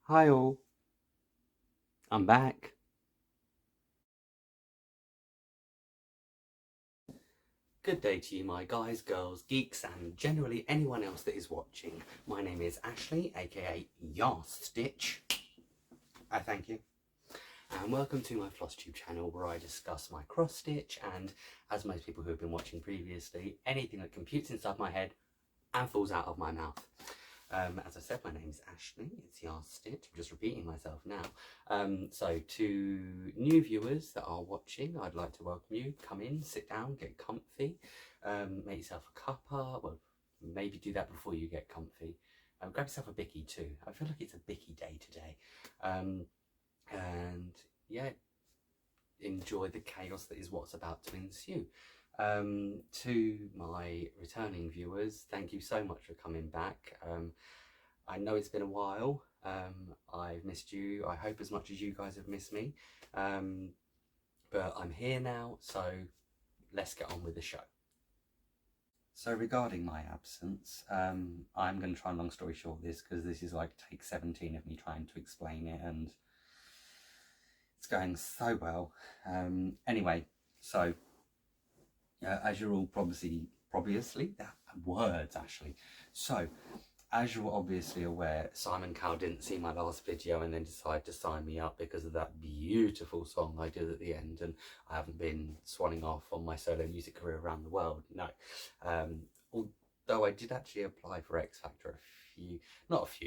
Hi all, I'm back. Good day to you, my guys, girls, geeks, and generally anyone else that is watching. My name is Ashley, aka Stitch. I thank you. And welcome to my Flosstube channel where I discuss my cross stitch and, as most people who have been watching previously, anything that computes inside my head and falls out of my mouth. As I said, my name is Ashley, it's Stitch, I'm just repeating myself now. So to new viewers that are watching, I'd like to welcome you. Come in, sit down, get comfy, make yourself a cuppa, well, maybe do that before you get comfy. Grab yourself a bicky too. I feel like it's a bicky day today. And yeah, enjoy the chaos that is what's about to ensue. To my returning viewers, thank you so much for coming back. I know it's been a while. I've missed you, I hope as much as you guys have missed me. But I'm here now, so let's get on with the show. So regarding my absence, I'm going to try and long story short this, because this is like take 17 of me trying to explain it, and it's going so well. Anyway, so as you're all obviously that words Ashley. So as you're obviously aware, Simon Cowell didn't see my last video and then decided to sign me up because of that beautiful song I did at the end, and I haven't been swanning off on my solo music career around the world, no. Although I did actually apply for X Factor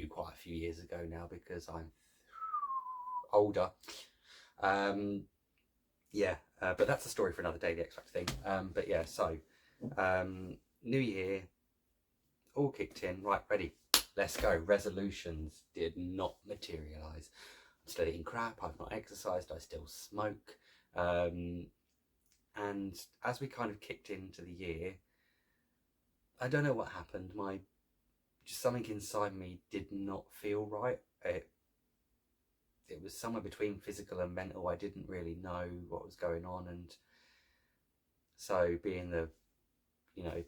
quite a few years ago now, because I'm older. Yeah, but that's a story for another day, the X Factor thing. But yeah, so new year, all kicked in, right, ready, let's go. Resolutions did not materialise. I'm still eating crap, I've not exercised, I still smoke. And as we kind of kicked into the year, I don't know what happened, just something inside me did not feel right. It was somewhere between physical and mental. I didn't really know what was going on, and so being the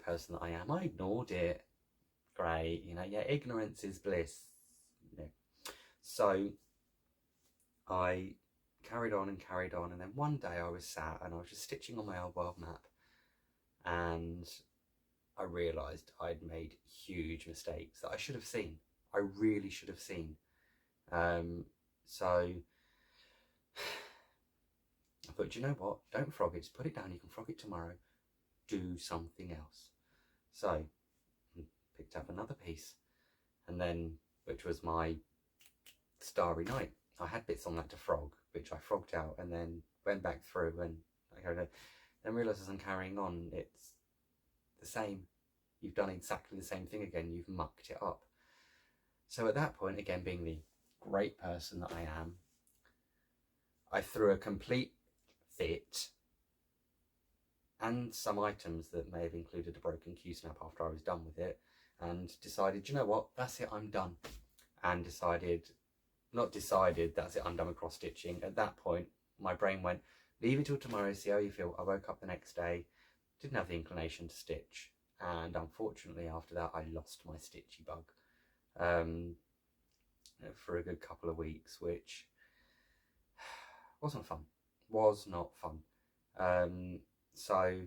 person that I am, I ignored it. Great, yeah, ignorance is bliss. So I carried on, and then one day I was sat and I was just stitching on my old world map, and I realised I'd made huge mistakes that I should have seen. I really should have seen. So I thought, you know what, don't frog it, just put it down, you can frog it tomorrow, do something else. So I picked up another piece, and then, which was my Starry night, I had bits on that to frog, which I frogged out and then went back through, and then realised as I'm carrying on, it's the same. You've done exactly the same thing again, you've mucked it up. So at that point, again, being the great person that I am, I threw a complete fit and some items that may have included a broken Q-snap after I was done with it, and decided, you know what, that's it, I'm done. And that's it, I'm done with cross stitching. At that point, my brain went, leave it till tomorrow, see how you feel. I woke up the next day, didn't have the inclination to stitch, and unfortunately after that I lost my stitchy bug for a good couple of weeks, which wasn't fun, was not fun. So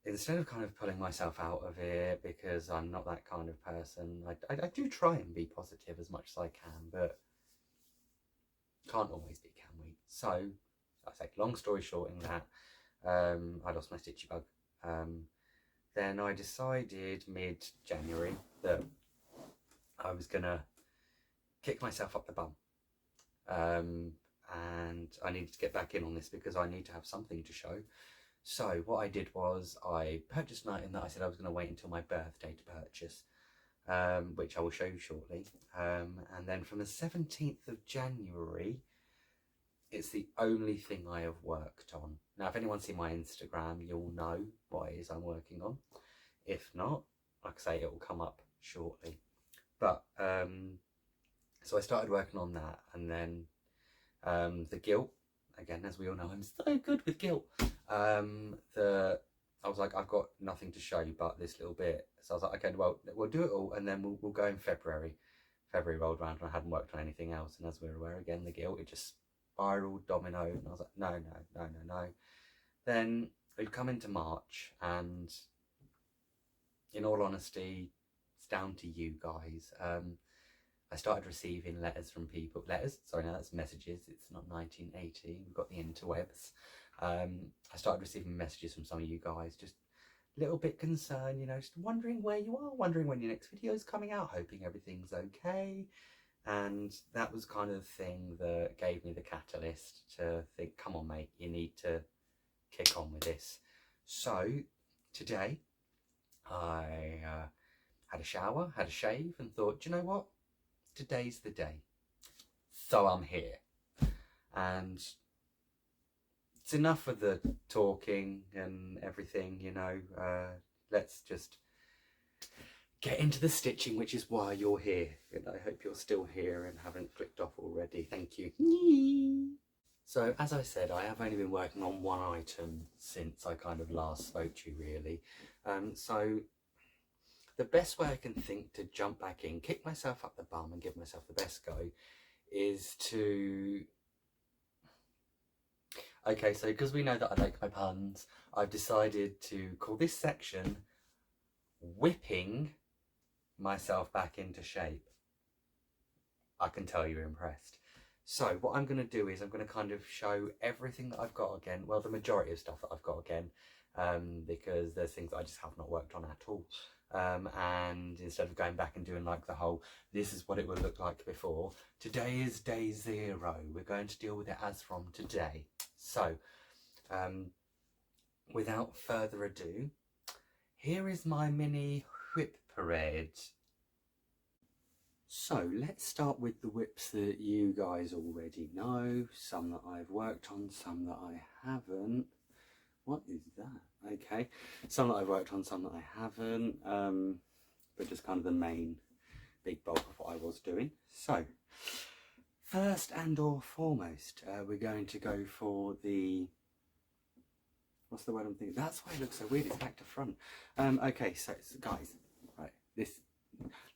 instead of kind of pulling myself out of it, because I'm not that kind of person, I do try and be positive as much as I can, but can't always be, can we? So I say, long story short, in that I lost my stitchy bug. Then I decided mid-January that I was gonna kick myself up the bum, and I needed to get back in on this because I need to have something to show. So what I did was I purchased an item that I said I was going to wait until my birthday to purchase, which I will show you shortly. And then from the 17th of January, it's the only thing I have worked on. Now, if anyone's seen my Instagram, you'll know what it is I'm working on. If not, like I say, it will come up shortly. But so I started working on that, and then the gilt, again, as we all know, I'm so good with gilt. I was like, I've got nothing to show you but this little bit. So I was like, okay, well, we'll do it all, and then we'll go in February. February rolled around and I hadn't worked on anything else, and as we're aware, again, the guilt, it just spiraled, dominoed, and I was like, no. Then we've come into March, and in all honesty, it's down to you guys. I started receiving letters from people. Sorry, no, that's messages. It's not 1980. We've got the interwebs. I started receiving messages from some of you guys, just a little bit concerned, you know, just wondering where you are, wondering when your next video is coming out, hoping everything's okay. And that was kind of the thing that gave me the catalyst to think, come on, mate, you need to kick on with this. So today I had a shower, had a shave, and thought, do you know what? Today's the day. So I'm here. And it's enough of the talking and everything, you know. Let's just get into the stitching, which is why you're here. And I hope you're still here and haven't clicked off already. Thank you. So, as I said, I have only been working on one item since I kind of last spoke to you, really. So the best way I can think to jump back in, kick myself up the bum and give myself the best go is to... Okay, so because we know that I like my puns, I've decided to call this section Whipping Myself Back into Shape. I can tell you're impressed. So what I'm going to do is I'm going to kind of show everything that I've got again, well, the majority of stuff that I've got again, because there's things that I just have not worked on at all. And instead of going back and doing like the whole, this is what it would look like before, today is day 0. We're going to deal with it as from today. So, without further ado, here is my mini whip parade. So let's start with the whips that you guys already know, some that I've worked on, some that I haven't. What is that? Okay, some that I've worked on, some that I haven't, but just kind of the main big bulk of what I was doing. So, first and or foremost, we're going to go for the, what's the word I'm thinking? That's why it looks so weird, it's back to front. Okay, so guys, right,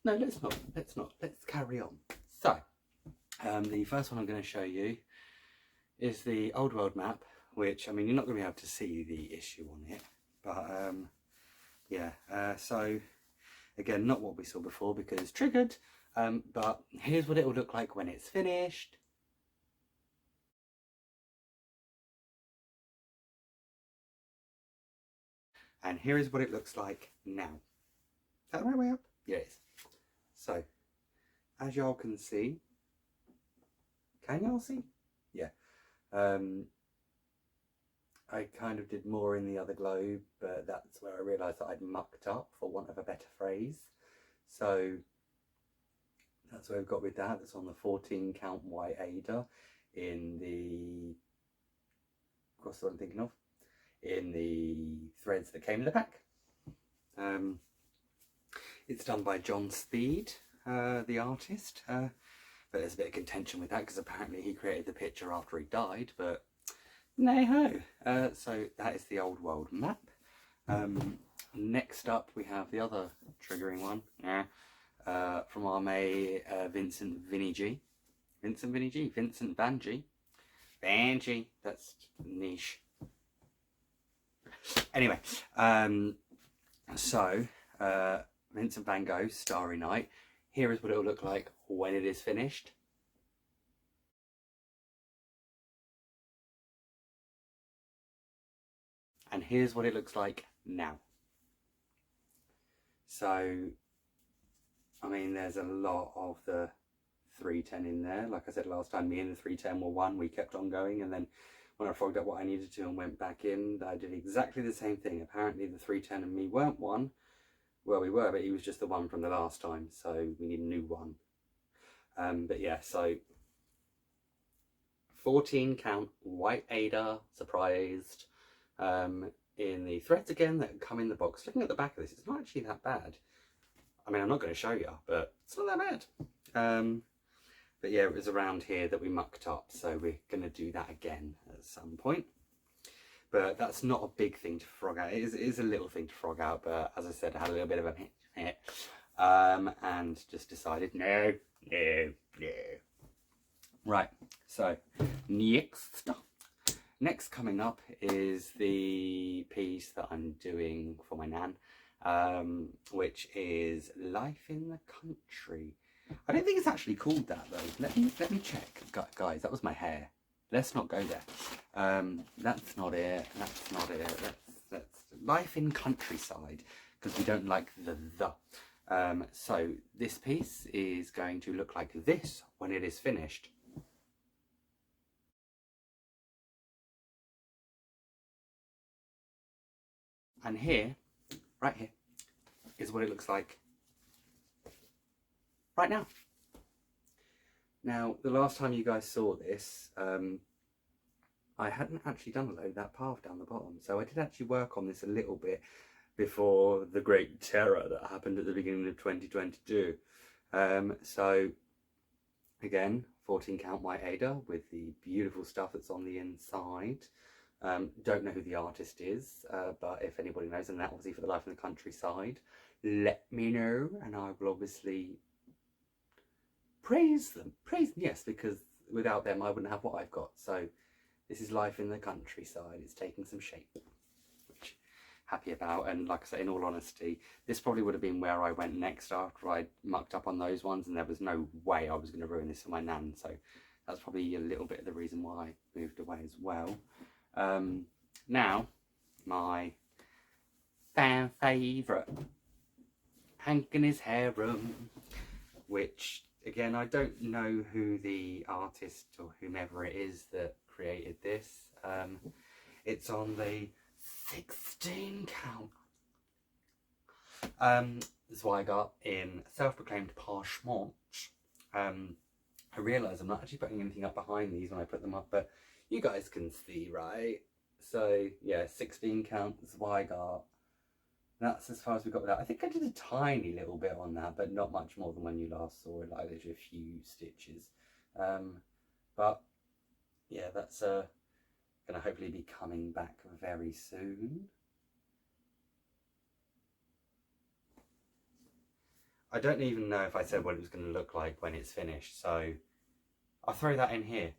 no, let's not, let's carry on. So, the first one I'm going to show you is the Old World map, which, I mean, you're not going to be able to see the issue on it, but yeah, so again, not what we saw before because triggered, but here's what it will look like when it's finished. And here is what it looks like now. Is that the right way up? Yeah, it is. So, as y'all can see, can y'all see? Yeah. I kind of did more in the other globe, but that's where I realised that I'd mucked up, for want of a better phrase. So that's where we've got with that. That's on the 14 count white Ada in the, what's the one I'm thinking of? In the threads that came in the pack. It's done by John Speed, the artist, but there's a bit of contention with that because apparently he created the picture after he died, but nay-ho. So that is the Old World map. Next up we have the other triggering one from our May Vincent Vinny Vincent Banji, that's niche. Anyway, so Vincent van Gogh, Starry Night. Here is what it will look like when it is finished. And here's what it looks like now. So, I mean, there's a lot of the 310 in there. Like I said last time, me and the 310 were one. We kept on going, and then when I figured out what I needed to and went back in, I did exactly the same thing. Apparently the 310 and me weren't one. Well, we were, but he was just the one from the last time, so we need a new one. But yeah, so 14 count white Ada, surprised, in the threads again that come in the box. Looking at the back of this, it's not actually that bad. I mean, I'm not going to show you, but it's not that bad. But yeah, it was around here that we mucked up, so we're going to do that again at some point. But that's not a big thing to frog out. It is a little thing to frog out, but as I said, I had a little bit of a hit. And just decided, no, No, no. Right, so next coming up is the piece that I'm doing for my nan, which is Life in the Country. I don't think it's actually called that though. Let me check, guys. That was my hair. Let's not go there. That's not it. That's not it. That's Life in Countryside, because we don't like the. So this piece is going to look like this when it is finished. And here, right here, is what it looks like right now. Now, the last time you guys saw this, I hadn't actually done a load of that path down the bottom. So I did actually work on this a little bit before the great terror that happened at the beginning of 2022. So again, 14 count white Ada with the beautiful stuff that's on the inside. Don't know who the artist is, but if anybody knows, and that obviously for the Life in the Countryside, let me know, and I will obviously praise them, yes, because without them I wouldn't have what I've got. So this is Life in the Countryside. It's taking some shape, which I'm happy about. And like I say, in all honesty, this probably would have been where I went next after I mucked up on those ones, and there was no way I was going to ruin this for my nan. So that's probably a little bit of the reason why I moved away as well. Now, my fan favourite, Hank and his harem, which again, I don't know who the artist or whomever it is that created this. It's on the 16 count. This is what I got in self-proclaimed parchment. I realise I'm not actually putting anything up behind these when I put them up, but you guys can see, right? So yeah, 16 count is what I got. That's as far as we got with that. I think I did a tiny little bit on that, but not much more than when you last saw it. Like there's a few stitches. But yeah, that's gonna hopefully be coming back very soon. I don't even know if I said what it was going to look like when it's finished, so I'll throw that in here.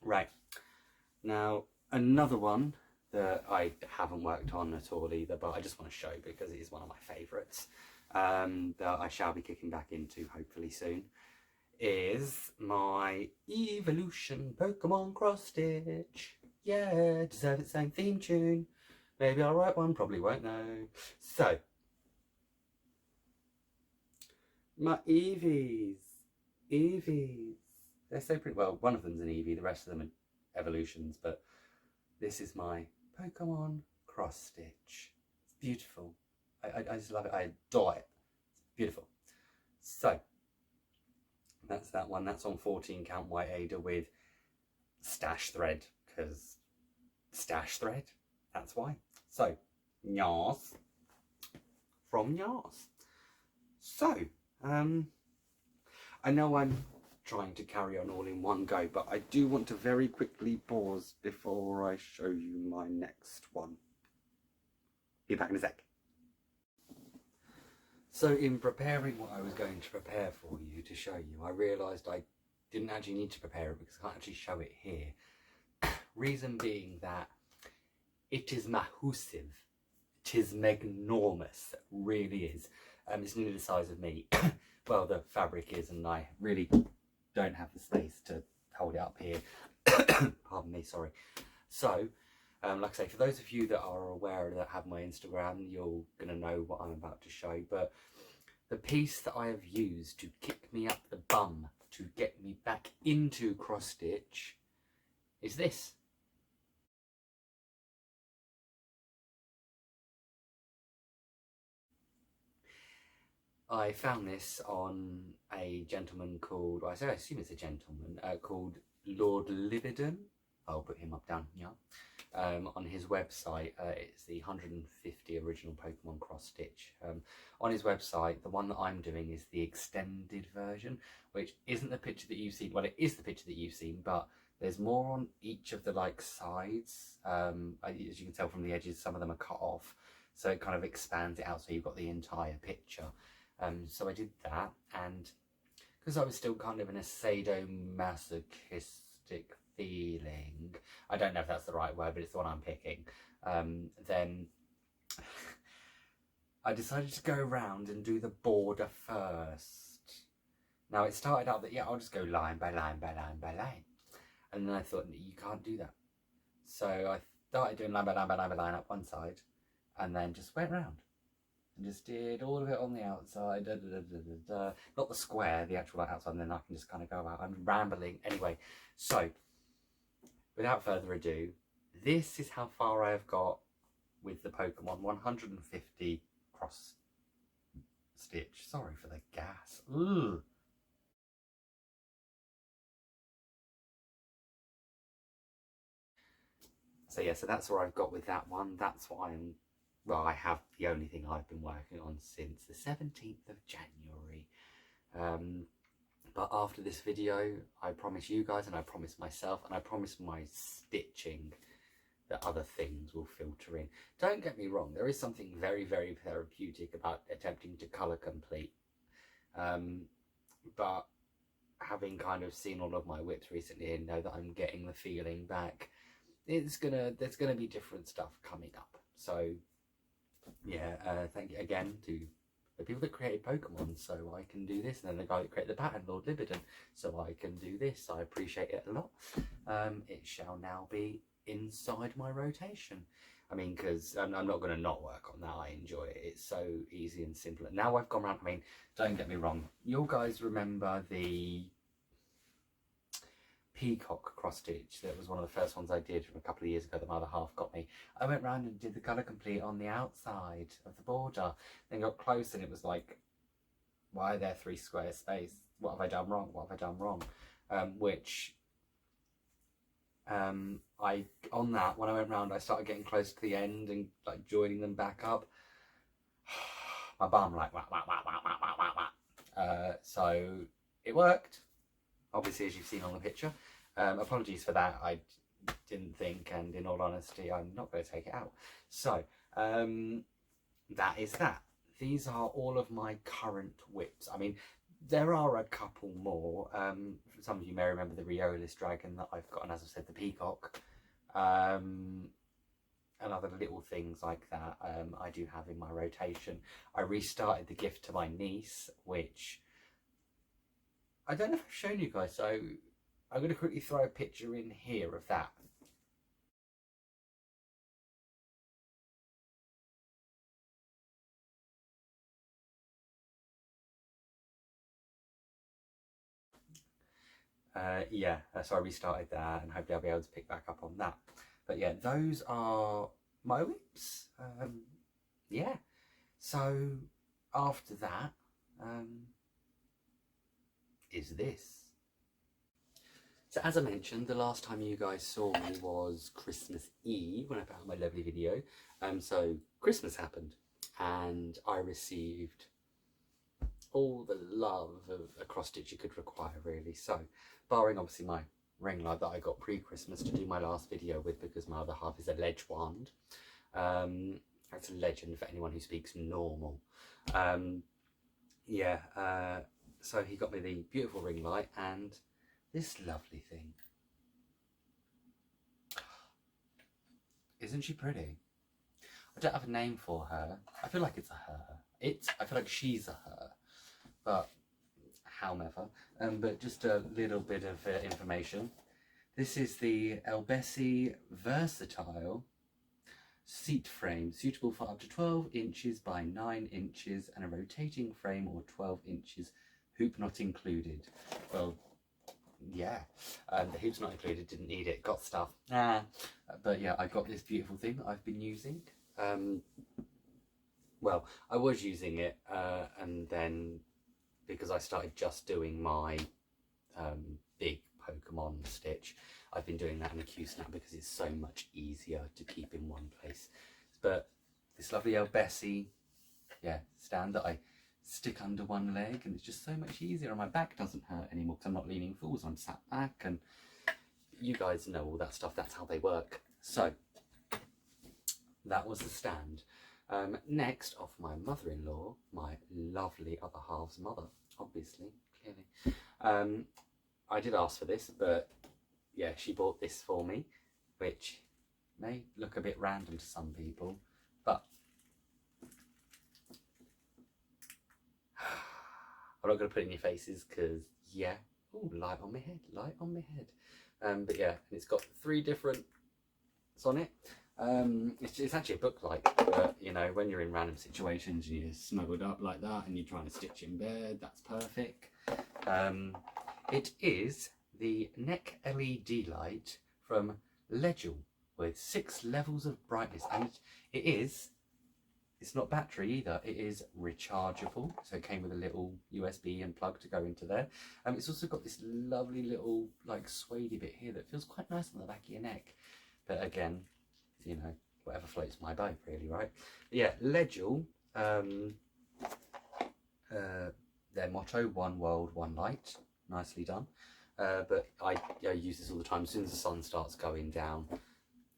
Right, now another one that I haven't worked on at all either, but I just want to show because it is one of my favourites, that I shall be kicking back into hopefully soon, is my Evolution Pokemon Cross Stitch. Yeah, deserve its own theme tune. Maybe I'll write one, probably won't know. So, my Eevees. They're so pretty. Well, one of them's an Eevee, the rest of them are evolutions, but this is my Pokemon Cross Stitch. It's beautiful. I just love it. I adore it. It's beautiful. So, that's that one. That's on 14 count white Ada with stash thread, because stash thread, that's why. So, Nyas from Nyas. So, I know I'm trying to carry on all in one go, but I do want to very quickly pause before I show you my next one. Be back in a sec. So in preparing what I was going to prepare for you to show you, I realised I didn't actually need to prepare it because I can't actually show it here. Reason being that it is massive. It is magnormous. It really is. It's nearly the size of me. Well, the fabric is, and I really don't have the space to hold it up here. Pardon me, sorry. So, like I say, for those of you that are aware that have my Instagram, you're going to know what I'm about to show. But the piece that I have used to kick me up the bum to get me back into cross stitch is this. I found this on a gentleman called, well, I assume it's a gentleman, called Lord Lividon. I'll put him up down here. On his website, it's the 150 original Pokemon Cross Stitch. On his website, the one that I'm doing is the extended version, which isn't the picture that you've seen. Well, it is the picture that you've seen, but There's more on each of the like sides. As you can tell from the edges, some of them are cut off, so it kind of expands it out so you've got the entire picture. So I did that, and because I was still kind of in a sadomasochistic feeling, I don't know if that's the right word, but it's the one I'm picking, then I decided to go around and do the border first. Now it started out that, yeah, I'll just go line by line by line by line. And then I thought, you can't do that. So I started doing line by line by line by line up one side, and then just went round and just did all of it on the outside. Not the square, the actual outside, and then I can just kind of go out. I'm rambling. Anyway, so without further ado, this is how far I have got with the Pokemon 150 cross stitch. Sorry for the gas. Ugh. So yeah, so that's where I've got with that one. That's what I have the only thing I've been working on since the 17th of January. But after this video, I promise you guys, and I promise myself, and I promise my stitching, that other things will filter in. Don't get me wrong, there is something very, very therapeutic about attempting to colour complete. But having kind of seen all of my whips recently and know that I'm getting the feeling back, there's gonna be different stuff coming up. So yeah, thank you again to the people that created Pokemon, so I can do this, and then the guy that created the pattern, Lord Libidon, so I can do this. I appreciate it a lot. It shall now be inside my rotation. I mean, because I'm not going to not work on that. I enjoy it. It's so easy and simple. Now I've gone around, I mean, don't get me wrong, you guys remember the peacock cross stitch? That was one of the first ones I did from a couple of years ago that my other half got me. I went round and did the colour complete on the outside of the border, then got close and it was like, why are there 3 square space? What have I done wrong? What have I done wrong? On that, when I went round, I started getting close to the end and like joining them back up. My bum like wah, wah, wah, wah, wah, wah, wah. So it worked, obviously, as you've seen on the picture. Apologies for that. I didn't think, and in all honesty, I'm not going to take it out. So that is that. These are all of my current whips. I mean, there are a couple more. Some of you may remember the Riolis dragon that I've got, and as I said, the peacock, and other little things like that I do have in my rotation. I restarted the gift to my niece, which I don't know if I've shown you guys, so I'm going to quickly throw a picture in here of that. Yeah, so I restarted that, and hopefully I'll be able to pick back up on that. But yeah, those are my whips. Yeah, so after that is this. So as I mentioned, the last time you guys saw me was Christmas Eve when I put out my lovely video. So Christmas happened and I received all the love of a cross stitch you could require, really. So barring obviously my ring light that I got pre-Christmas to do my last video with, because my other half is a ledge wand. That's a legend for anyone who speaks normal. Yeah, so he got me the beautiful ring light and this lovely thing. Isn't she pretty? I don't have a name for her. I feel like it's a her. I feel like she's a her. But however, but just a little bit of information. This is the Bessie Versatile seat frame, suitable for up to 12 inches by 9 inches and a rotating frame or 12 inches, hoop not included. Well, yeah, the hoop's not included, didn't need it, got stuff. But yeah, I got this beautiful thing that I've been using. Well, I was using it and then because I started just doing my big Pokemon stitch, I've been doing that in a Q-snap because it's so much easier to keep in one place. But this lovely old Bessie, yeah, stand that I stick under one leg, and it's just so much easier, and my back doesn't hurt anymore because I'm not leaning forwards, I'm sat back, and you guys know all that stuff, that's how they work. So that was the stand. Next, off my mother-in-law, my lovely other half's mother, obviously, clearly. I did ask for this, but yeah, she bought this for me, which may look a bit random to some people, but I'm not going to put it in your faces because, yeah, oh, light on my head, light on my head. But yeah, it's got 3 different on it. It's actually a book-like, but you know, when you're in random situations and you're snuggled up like that and you're trying to stitch in bed, that's perfect. It is the neck LED light from Legil with 6 levels of brightness, and it's not battery either, it is rechargeable, so it came with a little USB and plug to go into there. It's also got this lovely little like suede bit here that feels quite nice on the back of your neck, but again, you know, whatever floats my boat really, right? But yeah, Legil, their motto, 1 world, 1 light, nicely done. But I use this all the time. As soon as the sun starts going down,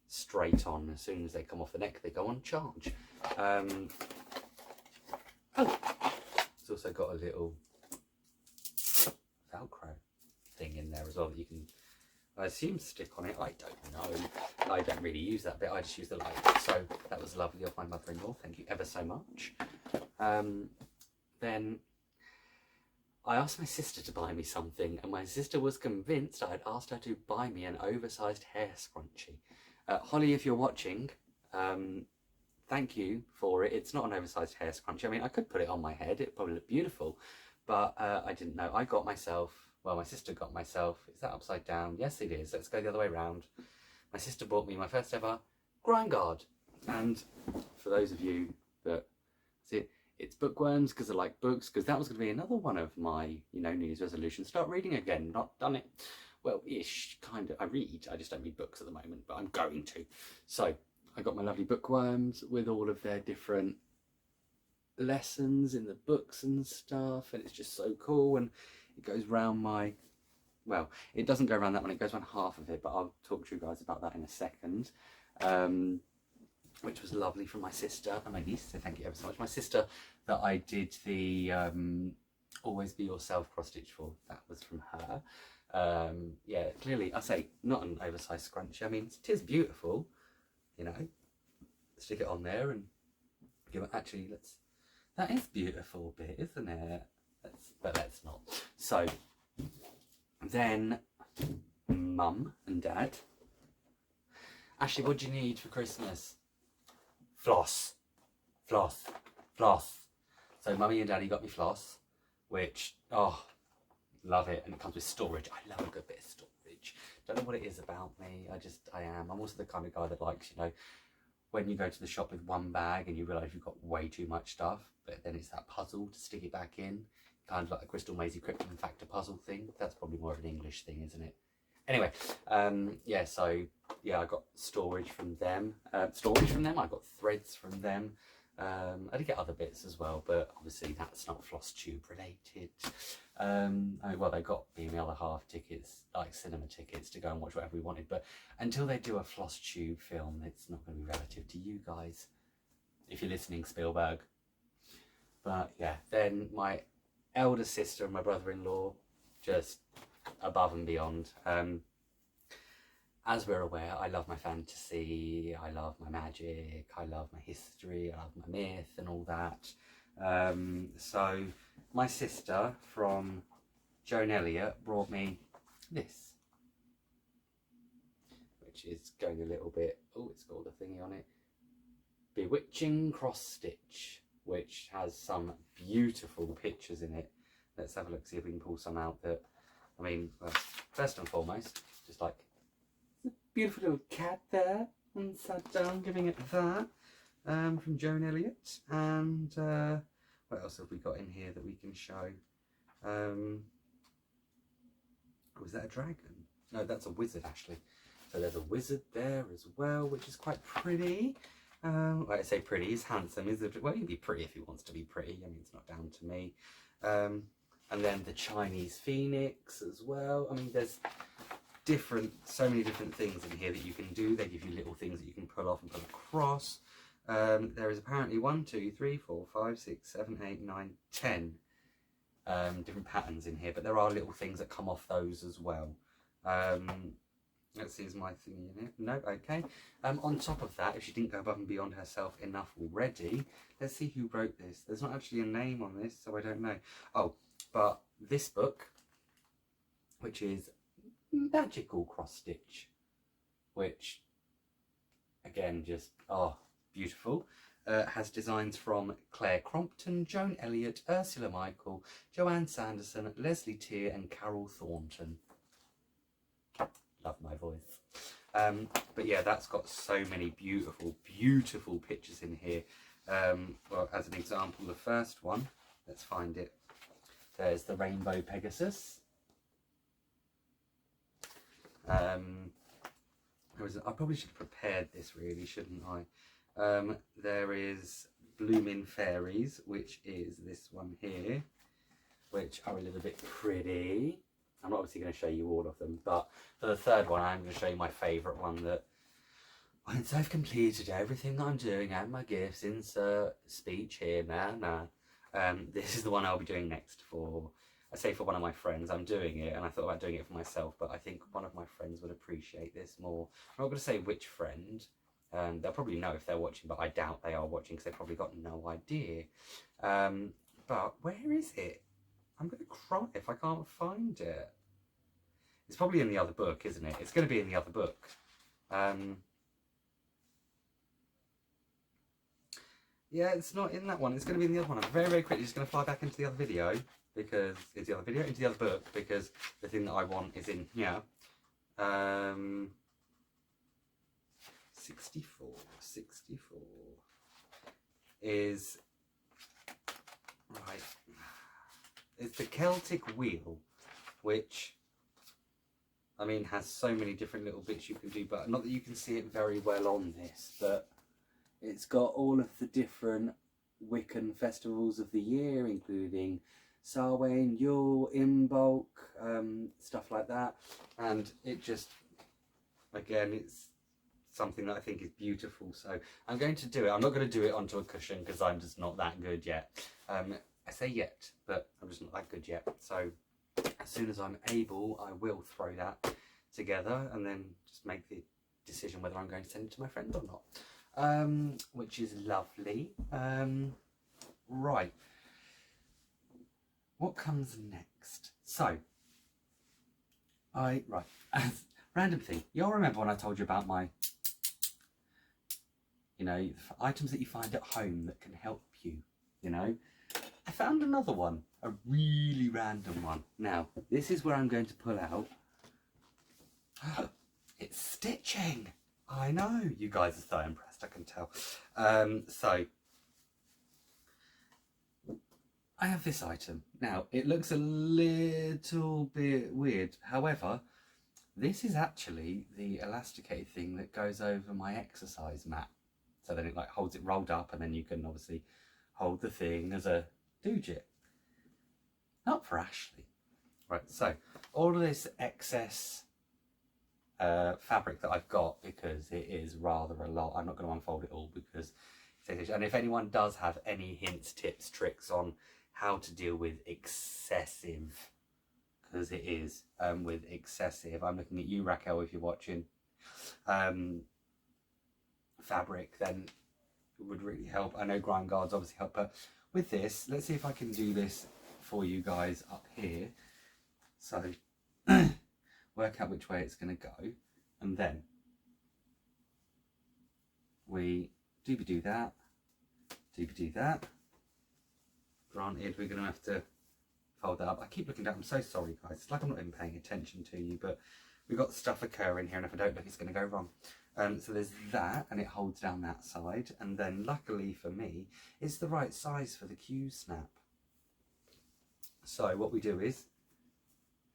straight on. As soon as they come off the neck, they go on charge. Oh, it's also got a little Velcro thing in there as well that you can, I assume, stick on it. I don't know. I don't really use that bit. I just use the light. So that was lovely of my mother-in-law. Thank you ever so much. Then I asked my sister to buy me something, and my sister was convinced I had asked her to buy me an oversized hair scrunchie. Holly, if you're watching, thank you for it. It's not an oversized hair scrunchie. I mean, I could put it on my head. It'd probably look beautiful, but I didn't know. I got myself, well, my sister got myself, is that upside down? Yes, it is. Let's go the other way around. My sister bought me my first ever grind guard. And for those of you that see it, it's bookworms because I like books, because that was going to be another one of my, you know, New Year's resolutions. Start reading again. Not done it. Well, ish, kind of. I read. I just don't read books at the moment, but I'm going to. So I got my lovely bookworms with all of their different lessons in the books and stuff, and it's just so cool. And it goes round my, well, it doesn't go around that one. It goes around half of it, but I'll talk to you guys about that in a second. Which was lovely from my sister and my niece, so thank you ever so much. My sister that I did the Always Be Yourself cross stitch for, that was from her. Yeah, clearly, I say, not an oversized scrunchie. I mean, it is beautiful, you know. Stick it on there and give it, actually, that is beautiful bit, isn't it? But let's not. So, then, Mum and Dad. Ashley, what do you need for Christmas? Floss, floss, floss. So Mummy and Daddy got me floss, which, oh, love it. And it comes with storage. I love a good bit of storage. Don't know what it is about me. I am. I'm also the kind of guy that likes, you know, when you go to the shop with one bag and you realise you've got way too much stuff, but then it's that puzzle to stick it back in. Kind of like the Crystal Maisie Krypton Factor puzzle thing. That's probably more of an English thing, isn't it? Anyway, yeah, so, yeah, I got storage from them. I got threads from them. I did get other bits as well, but obviously that's not Flosstube related. Well, they got me and the other half tickets, like cinema tickets, to go and watch whatever we wanted. But until they do a Flosstube film, it's not going to be relative to you guys, if you're listening, Spielberg. But yeah, then my elder sister and my brother-in-law, just above and beyond. As we're aware, I love my fantasy, I love my magic, I love my history, I love my myth and all that. So my sister from Joan Elliott brought me this, which is going a little bit, oh, it's got a thingy on it, Bewitching Cross Stitch, which has some beautiful pictures in it. Let's have a look, see if we can pull some out that, I mean, well, first and foremost, just like a beautiful little cat there and sat down giving it that, from Joan Elliott. And what else have we got in here that we can show? Oh, is that a dragon? No, that's a wizard, actually. So there's a wizard there as well, which is quite pretty. Well, I say pretty, he's handsome. Well, he'd be pretty if he wants to be pretty. I mean, it's not down to me. And then the Chinese phoenix as well. I mean, there's so many different things in here that you can do. They give you little things that you can pull off and put across. There is apparently 1, 2, 3, 4, 5, 6, 7, 8, 9, 10 different patterns in here, but there are little things that come off those as well. Let's see, is my thing in it? No, okay. On top of that, if she didn't go above and beyond herself enough already, let's see who wrote this. There's not actually a name on this, so I don't know. Oh, but this book, which is Magical Cross Stitch, which, again, just, oh, beautiful. Has designs from Claire Crompton, Joan Elliott, Ursula Michael, Joanne Sanderson, Leslie Tier and Carol Thornton. Love my voice. But yeah, that's got so many beautiful, beautiful pictures in here. Well, as an example, the first one, let's find it. There's the Rainbow Pegasus. I probably should have prepared this really, shouldn't I? There is Bloomin' Fairies, which is this one here, which are a little bit pretty. I'm not obviously going to show you all of them, but for the third one, I'm going to show you my favourite one that, once I've completed everything that I'm doing and my gifts, insert speech here, this is the one I'll be doing next for, I say for one of my friends. I'm doing it, and I thought about doing it for myself, but I think one of my friends would appreciate this more. I'm not going to say which friend. They'll probably know if they're watching, but I doubt they are watching because they've probably got no idea. But where is it? I'm going to cry if I can't find it. It's probably in the other book, isn't it? It's going to be in the other book. Yeah, it's not in that one. It's going to be in the other one. I'm very, very quickly just going to fly back into the other video, because it's the other video, into the other book, because the thing that I want is in here. 64 is, right, it's the Celtic Wheel, which, I mean, has so many different little bits you can do, but not that you can see it very well on this, but it's got all of the different Wiccan festivals of the year, including Samhain, Yule, Imbolc, stuff like that, and it just, again, it's something that I think is beautiful. So I'm going to do it. I'm not going to do it onto a cushion because I'm just not that good yet. I say yet, but I'm just not that good yet. So as soon as I'm able, I will throw that together and then just make the decision whether I'm going to send it to my friend or not, which is lovely. Right, what comes next? So random thing, you all remember when I told you about my, you know, items that you find at home that can help you, you know? I found another one, a really random one. Now, this is where I'm going to pull out. It's stitching. I know, you guys are so impressed, I can tell. So, I have this item. Now, it looks a little bit weird. However, this is actually the elasticated thing that goes over my exercise mat. So then it like holds it rolled up, and then you can obviously hold the thing as a doojit. Not for Ashley. Right, so all of this excess fabric that I've got, because it is rather a lot, I'm not going to unfold it all because, and if anyone does have any hints, tips, tricks on how to deal with excessive, because it is with excessive, I'm looking at you, Raquel, if you're watching, fabric, then it would really help. I know grime guards obviously help, but with this, let's see if I can do this for you guys up here. So work out which way it's going to go, and then we do that. Granted, we're going to have to fold that up. I keep looking down. I'm so sorry, guys. It's like I'm not even paying attention to you, but we've got stuff occurring here, and if I don't look, it's going to go wrong. So there's that, and it holds down that side, and then luckily for me, it's the right size for the Q snap. So what we do is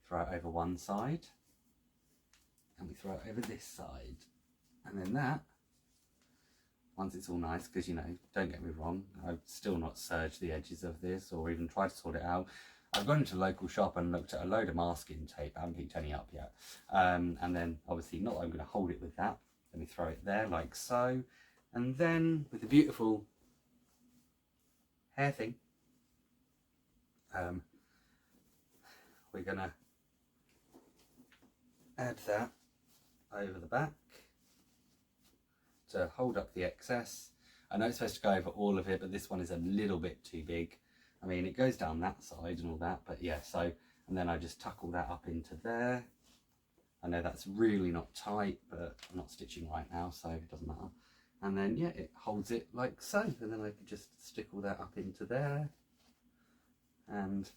throw it over one side, and we throw it over this side, and then that, once it's all nice, because, you know, don't get me wrong, I've still not serged the edges of this or even tried to sort it out. I've gone into a local shop and looked at a load of masking tape. I haven't picked any up yet. And then obviously, not that I'm going to hold it with that. Let me throw it there like so. And then with the beautiful hair thing, we're going to add that over the back to hold up the excess. I know it's supposed to go over all of it, but this one is a little bit too big. I mean, it goes down that side and all that, but yeah, so, and then I just tuck all that up into there. I know that's really not tight, but I'm not stitching right now, so it doesn't matter. And then, yeah, it holds it like so. And then I can just stick all that up into there. And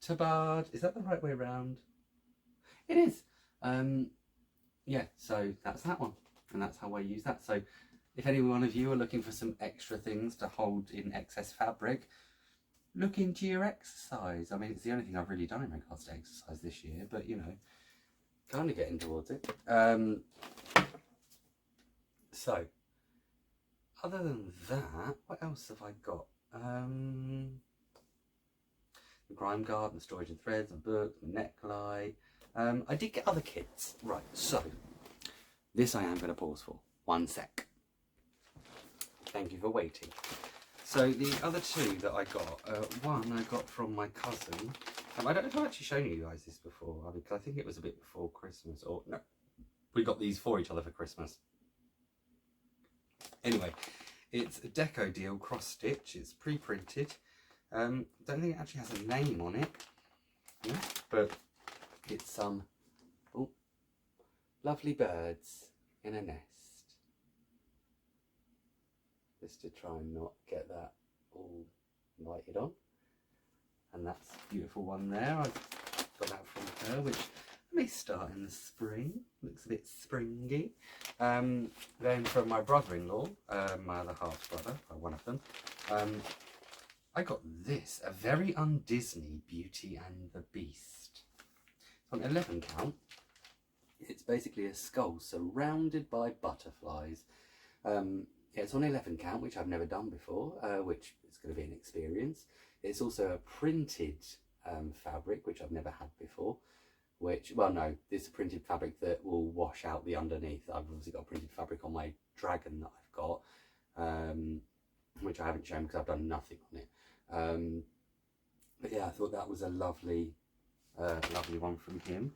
tabard, is that the right way around? It is. Yeah, so that's that one. And that's how I use that. So if any one of you are looking for some extra things to hold in excess fabric, look into your exercise. I mean, it's the only thing I've really done in regards to exercise this year, but you know, kind of getting towards it. So, other than that, what else have I got? The grime guard, the storage and threads, and books, the neckline. I did get other kits. Right, so this I am going to pause for 1 sec. Thank you for waiting. So the other two that I got, one I got from my cousin. I don't know if I've actually shown you guys this before, because I think it was a bit before Christmas, or no, we got these for each other for Christmas. Anyway, it's a deco deal cross stitch. It's pre-printed. Don't think it actually has a name on it, yeah, but it's some lovely birds in a nest. Just to try and not get that all lighted on. And that's a beautiful one there. I've got that from her, which may start in the spring. Looks a bit springy. Then from my brother-in-law, my other half brother, or one of them, I got this, a very un-Disney Beauty and the Beast. It's on 11 count. It's basically a skull surrounded by butterflies. Yeah, it's on 11 count, which I've never done before, which is going to be an experience. It's also a printed fabric, which I've never had before, which, well, no, it's a printed fabric that will wash out the underneath. I've obviously got printed fabric on my dragon that I've got, which I haven't shown because I've done nothing on it. But yeah, I thought that was a lovely, lovely one from him.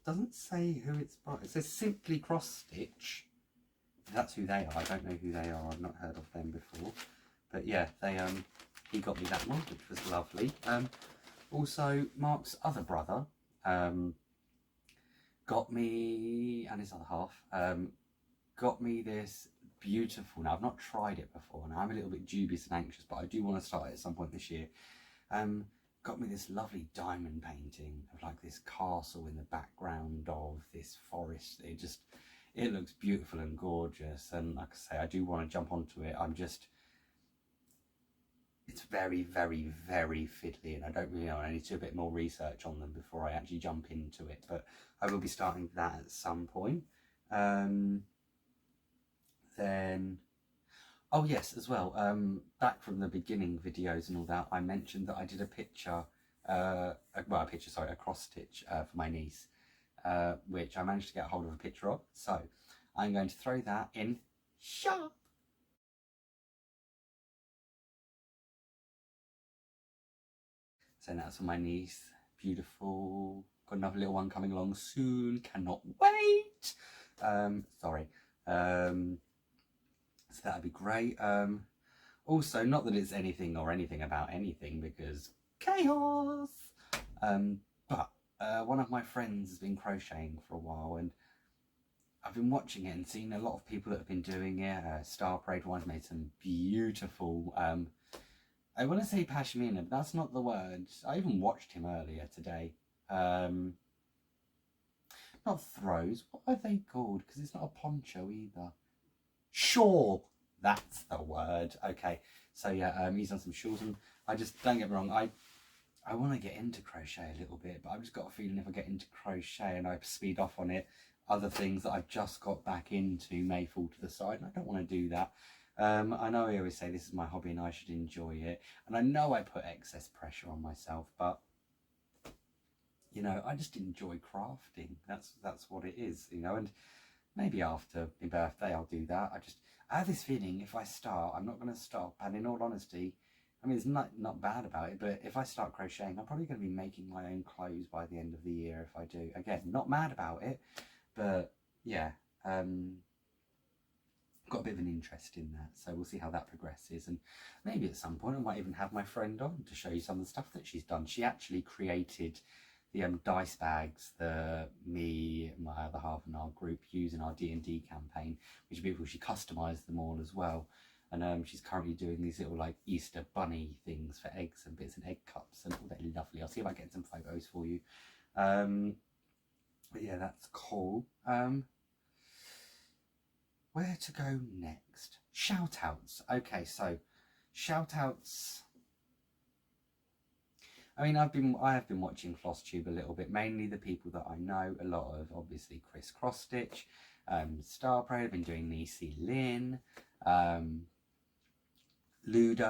Doesn't say who it's by. It says Simply Cross Stitch. That's who they are. I don't know who they are. I've not heard of them before. But yeah, they he got me that one, which was lovely. Also, Mark's other brother got me, and his other half, got me this beautiful, now I've not tried it before, and I'm a little bit dubious and anxious, but I do want to start it at some point this year. Got me this lovely diamond painting of like this castle in the background of this forest. It looks beautiful and gorgeous, and like I say, I do want to jump onto it. It's very, very, very fiddly, and I don't really know. I need to do a bit more research on them before I actually jump into it, but I will be starting that at some point. Then, oh yes, as well, back from the beginning videos and all that, I mentioned that I did a picture, a cross stitch for my niece, which I managed to get a hold of a picture of. So I'm going to throw that in shop. So that's for my niece. Beautiful. Got another little one coming along soon. Cannot wait. Sorry. So that'd be great. Also, not that it's anything about anything, because chaos. But one of my friends has been crocheting for a while, and I've been watching it and seen a lot of people that have been doing it. Star Parade one's made some beautiful, I want to say pashmina, but that's not the word. I even watched him earlier today. Not throws, what are they called? Because it's not a poncho either. Shawl, that's the word. Okay, so yeah, he's done some shawls, and I just, don't get me wrong, I want to get into crochet a little bit, but I've just got a feeling if I get into crochet and I speed off on it, other things that I've just got back into may fall to the side, and I don't want to do that. I know I always say this is my hobby and I should enjoy it, and I know I put excess pressure on myself, but you know, I just enjoy crafting. That's what it is, you know. And maybe after my birthday I'll do that. I have this feeling if I start, I'm not going to stop. And in all honesty, I mean, it's not bad about it, but if I start crocheting, I'm probably going to be making my own clothes by the end of the year if I do. Again, not mad about it, but yeah, got a bit of an interest in that, so we'll see how that progresses. And maybe at some point I might even have my friend on to show you some of the stuff that she's done. She actually created the dice bags that me, my other half and our group use in our D&D campaign, which are beautiful. She customised them all as well, and she's currently doing these little like Easter bunny things for eggs and bits and egg cups, and all that lovely. I'll see if I get some photos for you. But yeah, that's cool. Where to go next? Shout outs. Okay, so shout outs. I mean, I have been watching Flosstube a little bit, mainly the people that I know. A lot of obviously Chris Crossstitch, Starry. I've been doing Nisi Lynn, Luda,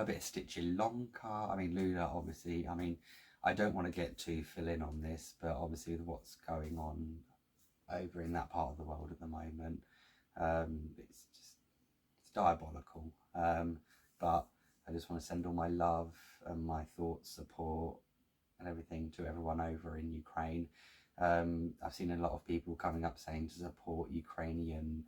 a bit of Stitchy Lonka. I mean, Luda, obviously. I mean, I don't want to get too fill in on this, but obviously with what's going on over in that part of the world at the moment, it's diabolical. But I just want to send all my love and my thoughts, support and everything to everyone over in Ukraine. I've seen a lot of people coming up saying to support Ukrainian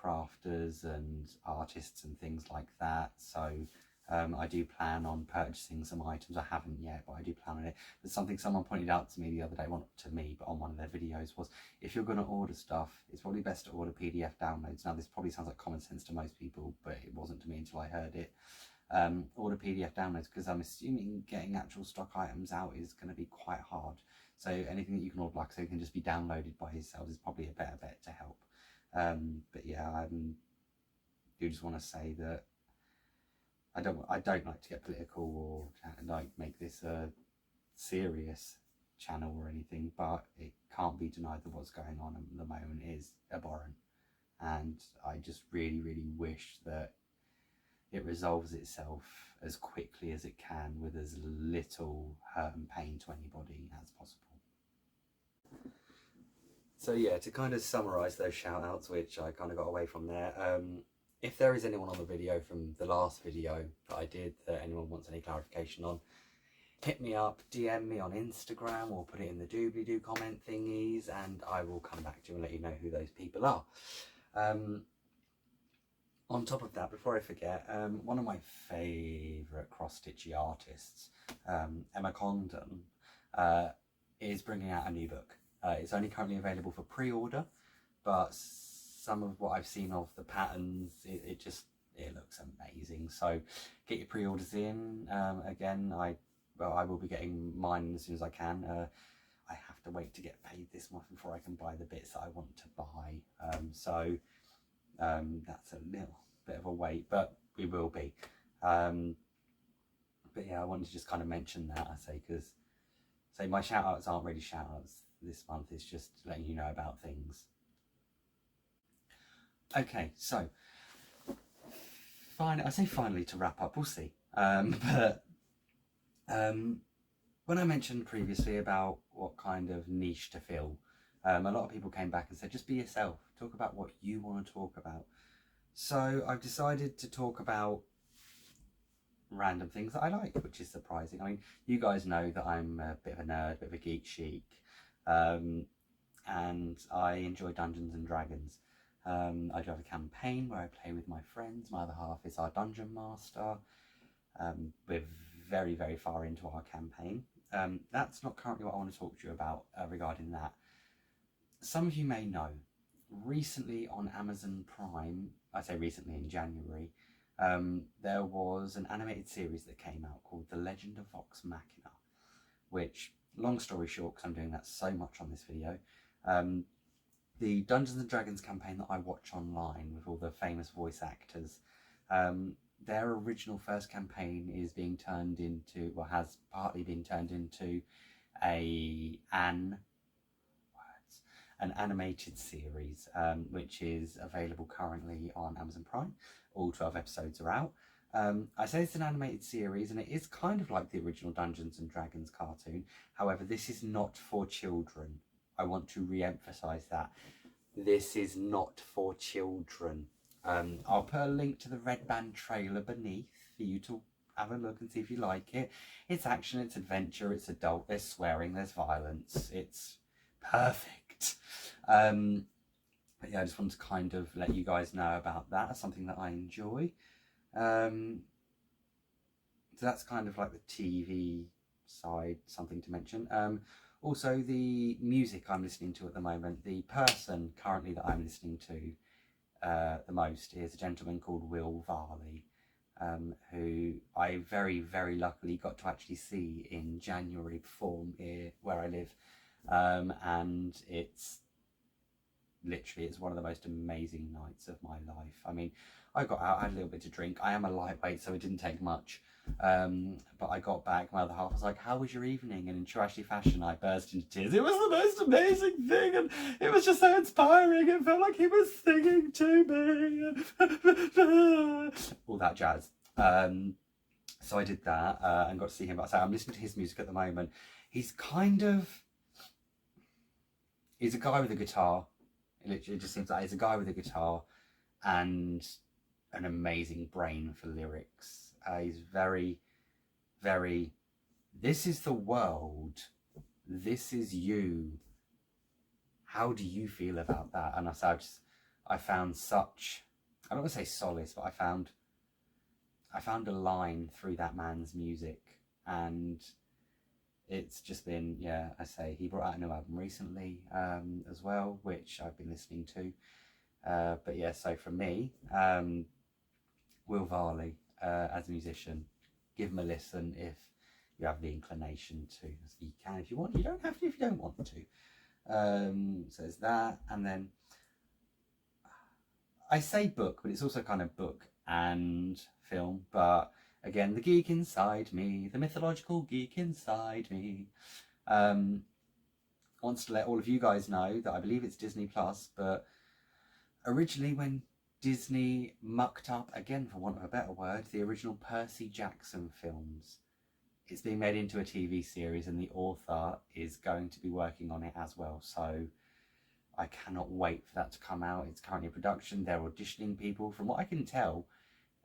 crafters and artists and things like that. So I do plan on purchasing some items. I haven't yet, but I do plan on it. But something someone pointed out to me the other day, well, not to me, but on one of their videos, was if you're going to order stuff, it's probably best to order PDF downloads. Now, this probably sounds like common sense to most people, but it wasn't to me until I heard it. Order PDF downloads, because I'm assuming getting actual stock items out is going to be quite hard. So anything that you can order, like I say, can just be downloaded by yourselves is probably a better bet to help. But yeah, I do just want to say that I don't like to get political or like make this a serious channel or anything, but it can't be denied that what's going on at the moment is abhorrent, and I just really wish that it resolves itself as quickly as it can with as little hurt and pain to anybody as possible. So yeah, to kind of summarise those shout outs, which I kind of got away from there, if there is anyone on the video from the last video that I did that anyone wants any clarification on, hit me up, DM me on Instagram, or put it in the doobly-doo comment thingies, and I will come back to you and let you know who those people are. On top of that, before I forget, one of my favourite cross-stitchy artists, Emma Condon, is bringing out a new book. It's only currently available for pre-order, but some of what I've seen of the patterns, it looks amazing. So get your pre-orders in. Again, I will be getting mine as soon as I can. I have to wait to get paid this month before I can buy the bits that I want to buy. So that's a little bit of a wait, but we will be. But yeah, I wanted to just kind of mention that, I say, because my shout outs aren't really shout outs this month, it's just letting you know about things. Okay, so I say finally to wrap up, we'll see. But when I mentioned previously about what kind of niche to fill, a lot of people came back and said, just be yourself, talk about what you want to talk about. So I've decided to talk about random things that I like, which is surprising. I mean, you guys know that I'm a bit of a nerd, a bit of a geek chic, and I enjoy Dungeons and Dragons. I do have a campaign where I play with my friends. My other half is our dungeon master. We're very far into our campaign. That's not currently what I want to talk to you about regarding that. Some of you may know, recently on Amazon Prime, I say recently in January, there was an animated series that came out called The Legend of Vox Machina, which, long story short, because I'm doing that so much on this video, the Dungeons and Dragons campaign that I watch online with all the famous voice actors, their original first campaign is being turned into, well, has partly been turned into an animated series, which is available currently on Amazon Prime. All 12 episodes are out. I say it's an animated series, and it is kind of like the original Dungeons and Dragons cartoon. However, this is not for children. I want to re-emphasize that. This is not for children. I'll put a link to the Red Band trailer beneath for you to have a look and see if you like it. It's action, it's adventure, it's adult, there's swearing, there's violence. It's perfect. But yeah, I just wanted to kind of let you guys know about that as something that I enjoy. So that's kind of like the TV side, something to mention. Also, the music I'm listening to at the moment, the person currently that I'm listening to the most is a gentleman called Will Varley, who I very, very luckily got to actually see in January perform here where I live. And it's literally, it's one of the most amazing nights of my life. I mean, I got out, I had a little bit to drink. I am a lightweight, so it didn't take much. But I got back, my other half was like, how was your evening? And in true Ashley fashion, I burst into tears. It was the most amazing thing, and it was just so inspiring. It felt like he was singing to me. All that jazz. So I did that and got to see him. But I'm listening to his music at the moment. He's a guy with a guitar. It literally just seems like he's a guy with a guitar and an amazing brain for lyrics. He's very, very, this is the world, this is you. How do you feel about that? And I found such, I don't want to say solace, but I found a line through that man's music, and it's just been, yeah, I say, he brought out a new album recently as well, which I've been listening to. But yeah, so for me, Will Varley as a musician, give him a listen if you have the inclination to. You can if you want, you don't have to if you don't want to. So there's that, and then I say book, but it's also kind of book and film. But again, the geek inside me, the mythological geek inside me, wants to let all of you guys know that I believe it's Disney Plus, but originally when Disney mucked up, again for want of a better word, the original Percy Jackson films, it's being made into a TV series, and the author is going to be working on it as well. So I cannot wait for that to come out. It's currently in production. They're auditioning people. From what I can tell,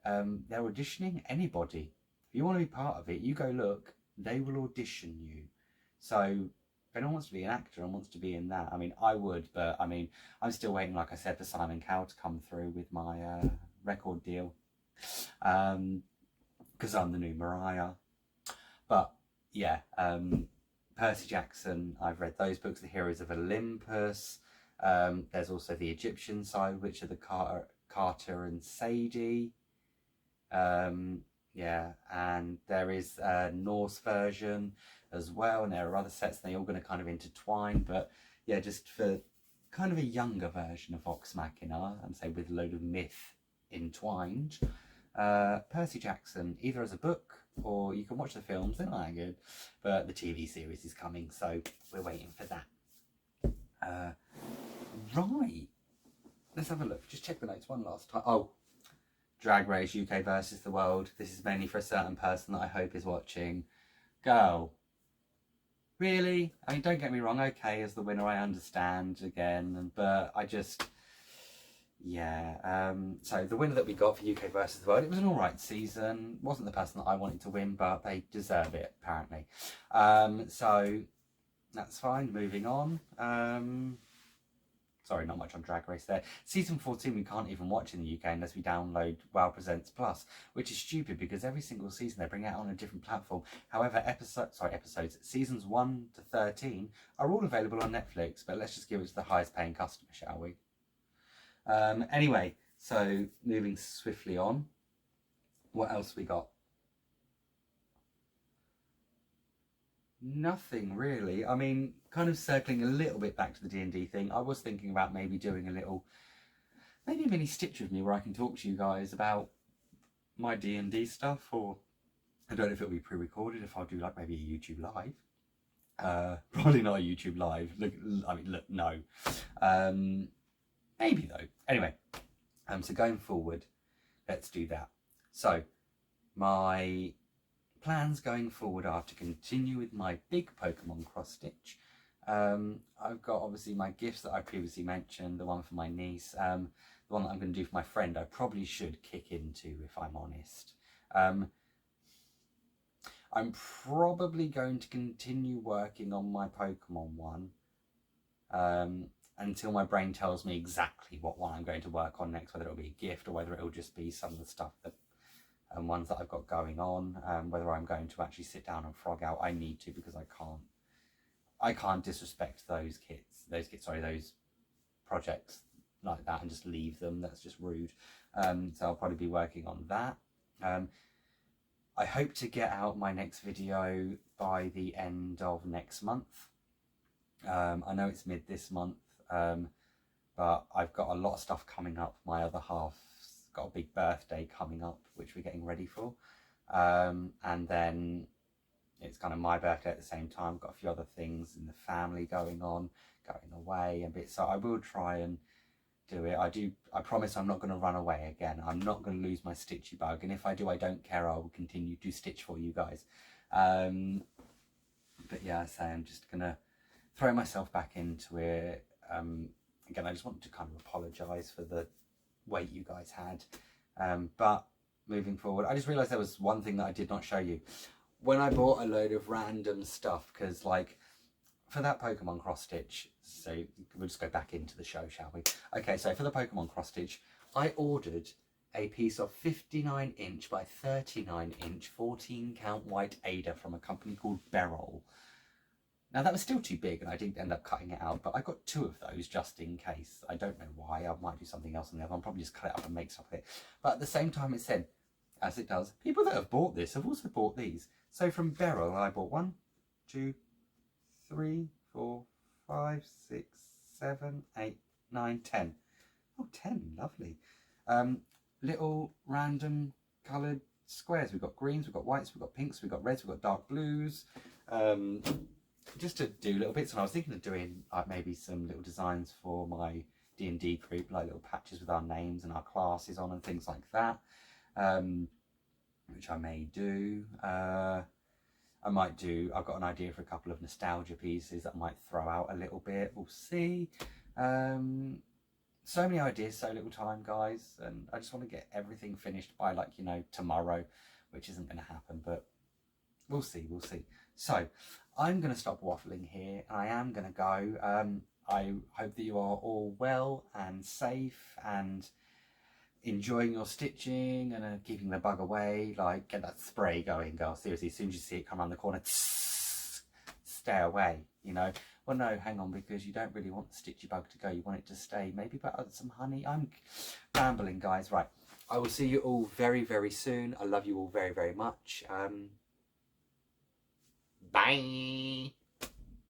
they're auditioning anybody. If you want to be part of it, you go look, they will audition you. So if anyone wants to be an actor and wants to be in that, I mean, I would, but I mean, I'm still waiting, like I said, for Simon Cowell to come through with my record deal, because I'm the new Mariah. But yeah, Percy Jackson, I've read those books, The Heroes of Olympus. There's also the Egyptian side, which are the Carter and Sadie. Yeah, and there is a Norse version as well, and there are other sets, and they're all going to kind of intertwine. But yeah, just for kind of a younger version of Vox Machina, and say with a load of myth entwined, Percy Jackson, either as a book or you can watch the films. They're not that good, but the TV series is coming, so we're waiting for that. Right, let's have a look. Just check the notes one last time. Oh, Drag Race UK versus the world. This is mainly for a certain person that I hope is watching. Girl, really? I mean, don't get me wrong, okay, as the winner I understand again, but I just, yeah. So the winner that we got for UK versus the world, it was an alright season. Wasn't the person that I wanted to win, but they deserve it apparently. So that's fine. Moving on. Sorry, not much on Drag Race there. Season 14 we can't even watch in the UK unless we download Wow Presents Plus, which is stupid because every single season they bring it out on a different platform. However, seasons 1 to 13 are all available on Netflix, but let's just give it to the highest paying customer, shall we? Anyway, so moving swiftly on. What else we got? Nothing really. I mean, kind of circling a little bit back to the D&D thing, I was thinking about maybe doing a little, maybe a mini stitch with me where I can talk to you guys about my D&D stuff, or I don't know if it'll be pre-recorded, if I'll do like maybe a YouTube live. Probably not a YouTube live. Look, I mean, look, no. Maybe though. Anyway, so going forward, let's do that. So my plans going forward are to continue with my big Pokemon cross stitch. I've got obviously my gifts that I previously mentioned, the one for my niece, the one that I'm going to do for my friend. I probably should kick into, if I'm honest. I'm probably going to continue working on my Pokemon one until my brain tells me exactly what one I'm going to work on next, whether it'll be a gift or whether it'll just be some of the stuff that ones that I've got going on, whether I'm going to actually sit down and frog out. I need to, because I can't disrespect those projects like that and just leave them. That's just rude. So I'll probably be working on that. I hope to get out my next video by the end of next month. I know it's mid this month, but I've got a lot of stuff coming up. My other half's got a big birthday coming up, which we're getting ready for. And then it's kind of my birthday at the same time. I've got a few other things in the family going on, going away a bit. So I will try and do it. I promise I'm not going to run away again. I'm not going to lose my stitchy bug. And if I do, I don't care. I will continue to stitch for you guys. But yeah, I say I'm just going to throw myself back into it. Again, I just wanted to kind of apologise for the wait you guys had. But moving forward, I just realised there was one thing that I did not show you. When I bought a load of random stuff, because like for that Pokemon cross stitch, so we'll just go back into the show, shall we? Okay, so for the Pokemon cross stitch, I ordered a piece of 59 inch by 39 inch 14 count white Ada from a company called Beryl. Now that was still too big and I didn't end up cutting it out, but I got 2 of those just in case. I don't know why. I might do something else on the other. I'll probably just cut it up and make stuff with it. But at the same time it said, as it does, people that have bought this have also bought these. So from Beryl I bought 1, 2, 3, 4, 5, 6, 7, 8, 9, 10. Oh, 10, lovely. Little random coloured squares. We've got greens, we've got whites, we've got pinks, we've got reds, we've got dark blues. Just to do little bits, and I was thinking of doing like maybe some little designs for my D&D group, like little patches with our names and our classes on and things like that, which I may do. I've got an idea for a couple of nostalgia pieces that I might throw out a little bit. We'll see. So many ideas, so little time, guys, and I just want to get everything finished by, like, you know, tomorrow, which isn't going to happen, but we'll see. So I'm going to stop waffling here. I am going to go. I hope that you are all well and safe and enjoying your stitching and keeping the bug away. Like, get that spray going, girl. Seriously, as soon as you see it come around the corner, stay away, you know. Well, no, hang on, because you don't really want the stitchy bug to go. You want it to stay. Maybe put some honey. I'm rambling, guys. Right. I will see you all very, very soon. I love you all very, very much. Bye.